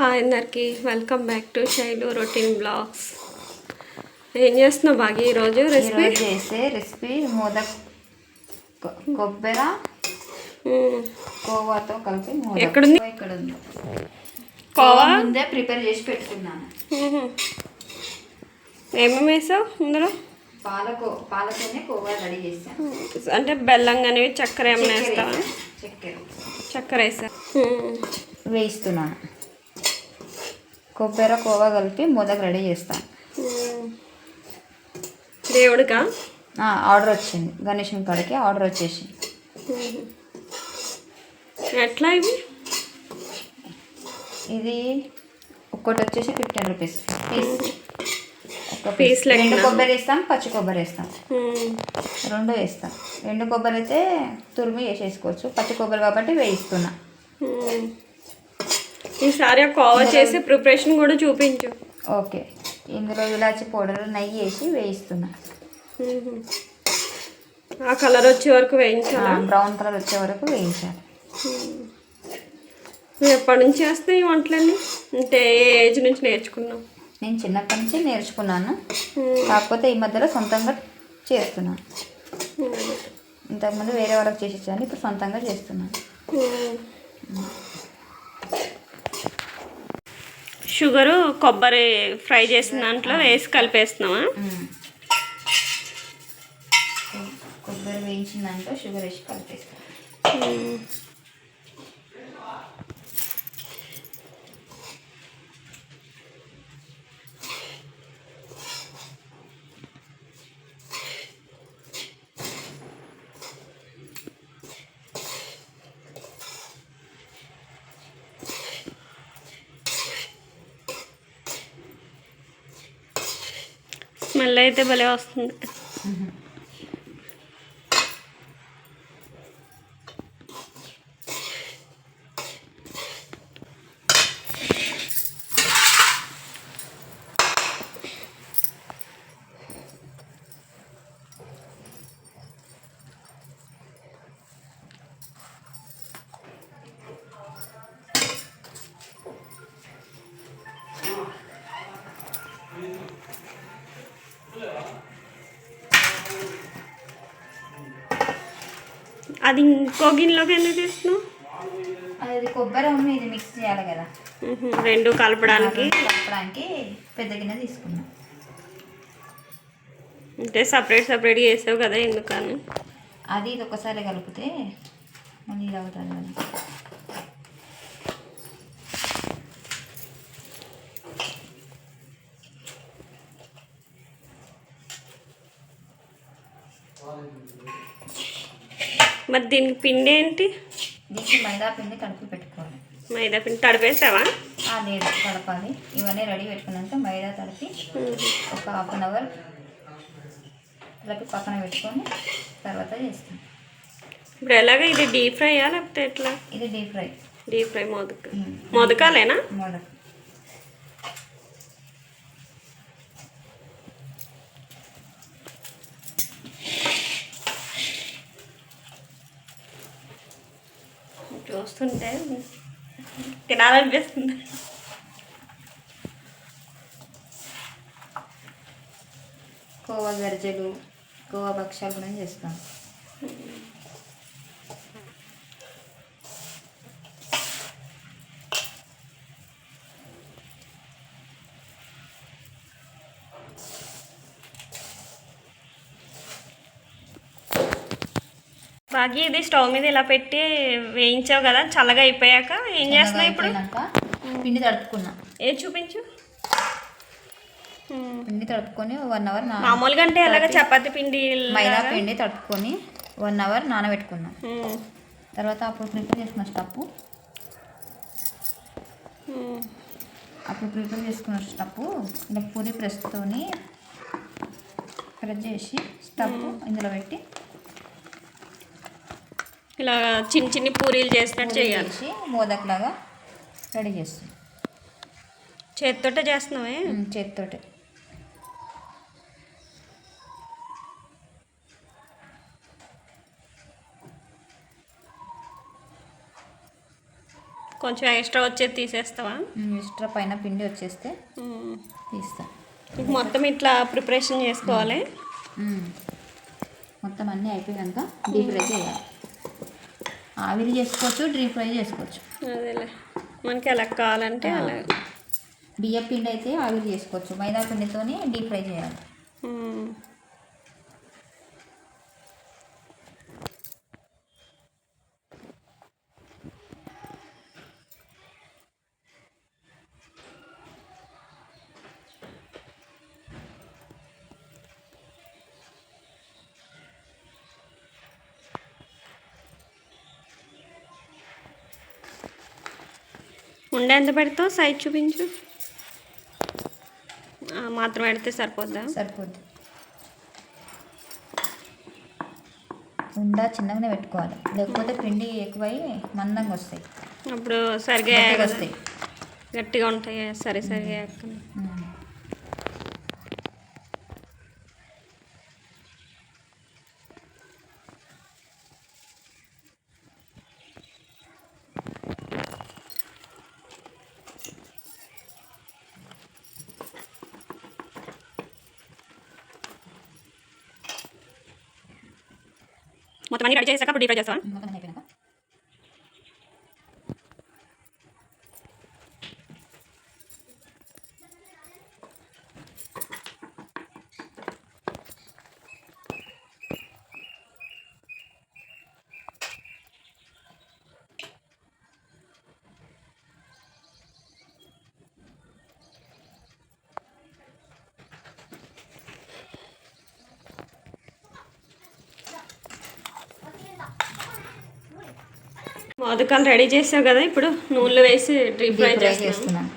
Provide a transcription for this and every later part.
Hi అందరికి welcome back to Shailu routine blogs. ఏం చేస్తున్నావు బాగా ఈరోజు రెసిపీ? చేసే రెసిపీ మోదక్ కొబ్బరి కోవాతో కలిపి మోదక్. ఎక్కడుంది? ఇక్కడ ఉంది. కోవా ముందే ప్రిపేర్ చేసి పెట్టుకున్నాను. ఏమేమి వేసావు ఇందులో? పాలతోనే కోవా రెడీ చేస్తాను. అంటే బెల్లం కానీ చక్కెర ఏమైనా వేస్తావా? చక్కెర వేసా వేయిస్తున్నాను. కొబ్బరి కోవా కలిపి మోదక్ రెడీ చేస్తాను. దేవుడికా ఆర్డర్ వచ్చింది, గణేషుని కాడికి ఆర్డర్ వచ్చేసింది. ఎట్లా ఇవి? ఇది ఒక్కటి వచ్చేసి 15 రూపీస్ పీస్. ఒక పీస్ ఎండు కొబ్బరి వేస్తాం, పచ్చి కొబ్బరి వేస్తాం, రెండు వేస్తాం. ఎండు కొబ్బరి అయితే తురిమి వేసేసుకోవచ్చు, పచ్చి కొబ్బరి కాబట్టి వేయిస్తున్నా. ఈసారి కోవా చేసే ప్రిపరేషన్ కూడా చూపించు. ఓకే, ఇందులో ఇలాచి పౌడర్ నెయ్యి వేసి వేయిస్తున్నా. ఆ కలర్ వచ్చే వరకు వేయించాలి, బ్రౌన్ కలర్ వచ్చే వరకు వేయించాలి. నువ్వు ఎప్పటి నుంచి చేస్తావు ఈ వంటలన్నీ? అంటే ఏ ఏజ్ నుంచి నేర్చుకున్నావు? నేను చిన్నప్పటి నుంచి నేర్చుకున్నాను, కాకపోతే ఈ మధ్యలో సొంతంగా చేస్తున్నాను. ఇంతకుముందు వేరే వాళ్ళకి చేసి ఇచ్చాను, ఇప్పుడు సొంతంగా చేస్తున్నాను. షుగరు కొబ్బరి ఫ్రై చేసిన దాంట్లో వేసి కలిపేస్తున్నావా? కొబ్బరి వేయించిన దాంట్లో షుగర్ వేసి కలిపేస్తాను. స్మెల్ అయితే భలే వస్తుంది. అది ఇంకో గిన్నెలోకి ఎందుకు తీస్తున్నావు? అది కొబ్బరి ఉంది, ఇది మిక్స్ చేయాలి కదా, రెండు కలపడానికి పెద్ద గిన్నె తీసుకున్నాం. అంటే సపరేట్గా వేసావు కదా, ఎందుకని? అది ఇది ఒకసారి కలిపితే మళ్ళీ ఇది అవుతుంది కదా. మరి దీనికి పిండి ఏంటి? దీనికి మైదా పిండి కలిపి పెట్టుకోవాలి. మైదా పిండి తడిపేసావా? లేదు, తడపాలి. ఇవన్నీ రెడీ పెట్టుకున్నాక మైదా తడిపి ఒక హాఫ్ అన్ అవర్ కలిపి పక్కన పెట్టుకొని తర్వాత చేస్తాం. ఇప్పుడు ఎలాగ ఇది డీప్ ఫ్రైయా లేకపోతే ఎట్లా? ఇది డీప్ ఫ్రై. డీప్ ఫ్రై మొదకాలేనా? మొదక. చూస్తుంటే తినాలనిపిస్తుంది. కోవా గరిజెలు, కోవా భక్షాలు కూడా చేస్తాం. బాగా ఇది స్టవ్ మీద ఇలా పెట్టి వేయించావు కదా, చల్లగా అయిపోయాక ఏం చేస్తున్నావు ఇప్పుడు? పిండి తడుపుకున్నా. చూపించు. పిండి తడుపుకొని 1 అవర్ మామూలుగా అంటే అలాగే చపాతి పిండి మైదా పిండి తడుపుకొని 1 అవర్ నానబెట్టుకున్నాం. తర్వాత అప్పుడు ప్రిపేర్ చేసుకున్న స్టప్పు ఇలా పూరి ప్రెస్తోని ప్రెస్ చేసి స్టప్పు ఇందులో పెట్టి ఇలా చిన్న పూరీలు చేసినట్టు చేయాలి. మోదక్లాగా రెడీ చేస్తాం. చేతితోటే చేస్తున్నావే? చేతితోటే. కొంచెం ఎక్స్ట్రా వచ్చేది తీసేస్తావా? ఎక్స్ట్రా పైన పిండి వచ్చేస్తే తీస్తా. మొత్తం ఇట్లా ప్రిపరేషన్ చేసుకోవాలి. మొత్తం అన్నీ అయిపోయాక డీప్ ఫ్రై చేయాలి. ఆవిరి చేసుకోవచ్చు, డీప్ ఫ్రై చేసుకోవచ్చు. అదేలే, మనకి ఎలా కావాలంటే అలా. బియ్యం పిండి అయితే ఆవిరి చేసుకోవచ్చు, మైదా పిండితోని డీప్ ఫ్రై చేయాలి. ఉండే ఎంత పెడతావు? సైజ్ చూపించు. మాత్రం పెడితే సరిపోద్దా? సరిపోద్ది. ఉండా చిన్నగానే పెట్టుకోవాలి, లేకపోతే పిండి ఎక్కువై మందంగా వస్తాయి. అప్పుడు సరిగా వస్తాయి, గట్టిగా ఉంటాయి. సరే సరిగా మొత్తం అన్ని రెడీ చేసాక అప్పుడు డీప్ ఫ్రై చేస్తావా? మొత్తం అయిపోయినాక మోదకాలు రెడీ చేసావు కదా, ఇప్పుడు నూనెలో వేసి డీప్ ఫ్రై చేస్తున్నాను.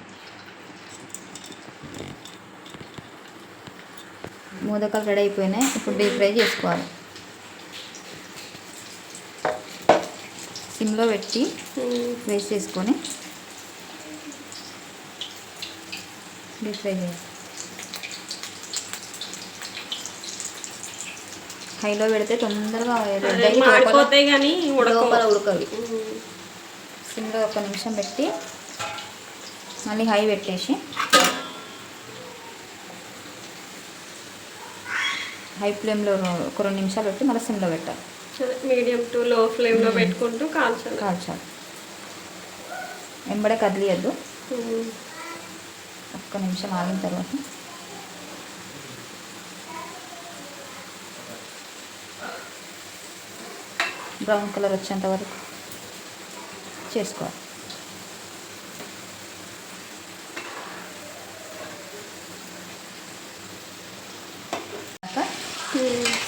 మోదకాలు రెడీ అయిపోయినాయి, ఇప్పుడు డీప్ ఫ్రై చేసుకోవాలి. సిమ్లో పెట్టి వేసేసుకొని డీప్ ఫ్రై చేయాలి. హైలో పెడితే తొందరగా మాడిపోతాయి కానీ లోపల ఉడకవి. సిమ్లో 1 నిమిషం పెట్టి మళ్ళీ హై పెట్టేసి హై ఫ్లేమ్లో ఒక 2 నిమిషాలు పెట్టి మళ్ళీ సిమ్లో పెట్టాలి. మీడియం టు లో ఫ్లేమ్లో పెట్టుకుంటూ కాల్చాలి. వెంబడే కదిలియద్దు. 1 నిమిషం ఆగిన తర్వాత బ్రౌన్ కలర్ వచ్చేంత వరకు చేసుకోవాలి.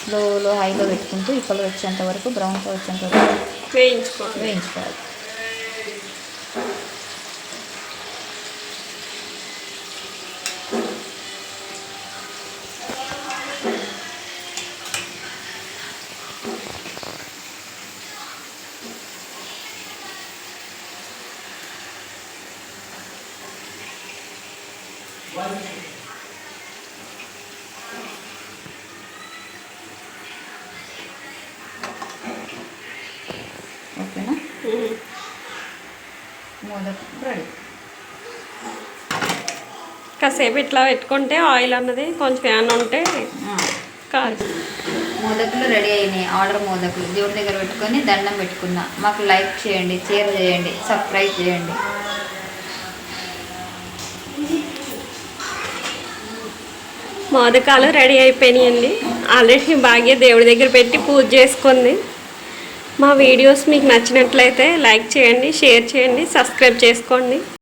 స్లోలో హైలో పెట్టుకుంటూ ఈ కలర్ వచ్చేంత వరకు, బ్రౌన్ కలర్ వచ్చేంత వరకు వేయించుకోవాలి. ఓకేనా? మోదక్ రెడీ. కాసేపు ఇట్లా పెట్టుకుంటే ఆయిల్ అన్నది కొంచెం ఏమన్నా ఉంటే కాదు. మోదకులు రెడీ అయినాయి. ఆర్డర్ మోదకులు దేవుడి దగ్గర పెట్టుకొని దండం పెట్టుకున్నా. మాకు లైక్ చేయండి, షేర్ చేయండి, సబ్స్క్రైబ్ చేయండి. మోదకాలు రెడీ అయిపోయినాయండి. ఆల్రెడీ భాగ్య దేవుడి దగ్గర పెట్టి పూజ చేసుకుంది. మా వీడియోస్ మీకు నచ్చినట్లయితే లైక్ చేయండి, షేర్ చేయండి, సబ్స్క్రైబ్ చేసుకోండి.